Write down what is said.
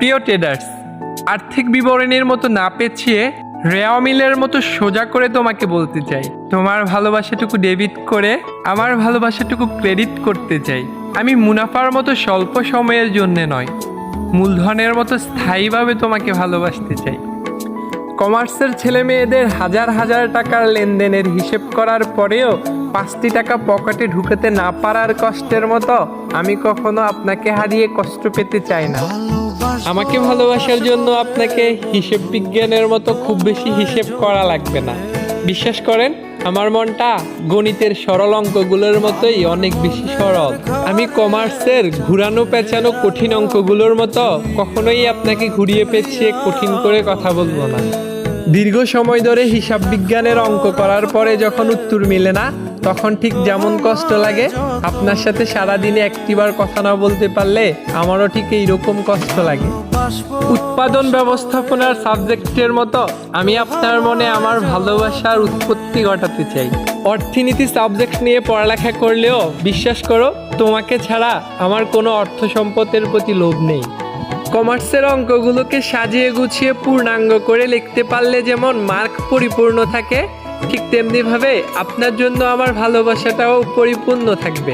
প্রিয় ট্রেডার্স, আর্থিক বিবরণীর মতো না পেঁচিয়ে রেওয়া মিলের মতো সোজা করে তোমাকে বলতে চাই, তোমার ভালোবাসাটুকু ডেবিট করে আমার ভালোবাসাটুকু ক্রেডিট করতে চাই। আমি মুনাফার মতো স্বল্প সময়ের জন্য নয়, মূলধনের মতো স্থায়ীভাবে তোমাকে ভালোবাসতে চাই। কমার্সের ছেলে মেয়েদের হাজার হাজার টাকার লেনদেনের হিসেব করার পরেও 5টি টাকা পকেটে ঢুকাতে না পারার কষ্টের মতো আমি কখনো আপনাকে হারিয়ে কষ্ট পেতে চাই না। আমাকে ভালোবাসার জন্য আপনাকে হিসেব বিজ্ঞানের মতো খুব বেশি হিসেব করা লাগবে না। বিশ্বাস করেন, আমার মনটা গণিতের সরল অঙ্কগুলোর মতোই অনেক বেশি সরল। আমি কমার্সের ঘুরানো পেঁচানো কঠিন অঙ্কগুলোর মতো কখনোই আপনাকে ঘুরিয়ে পেঁচিয়ে কঠিন করে কথা বলবো না। দীর্ঘ সময় ধরে হিসাব বিজ্ঞানের অঙ্ক করার পরে যখন উত্তর মিলে না, তখন ঠিক যেমন কষ্ট লাগে, আপনার সাথে সারাদিনে একটিবার কথা না বলতে পারলে আমারও ঠিক এইরকম কষ্ট লাগে। উৎপাদন ব্যবস্থাপনার সাবজেক্টের মতো আমি আপনার মনে আমার ভালোবাসার উৎপত্তি ঘটাতে চাই। অর্থনীতি সাবজেক্ট নিয়ে পড়ালেখা করলেও বিশ্বাস করো, তোমাকে ছাড়া আমার কোনো অর্থ সম্পদের প্রতি লোভ নেই। কমার্সের অঙ্কগুলোকে সাজিয়ে গুছিয়ে পূর্ণাঙ্গ করে লিখতে পারলে যেমন মার্ক পরিপূর্ণ থাকে, ঠিক তেমনিভাবে আপনার জন্য আমার ভালোবাসাটাও পরিপূর্ণ থাকবে।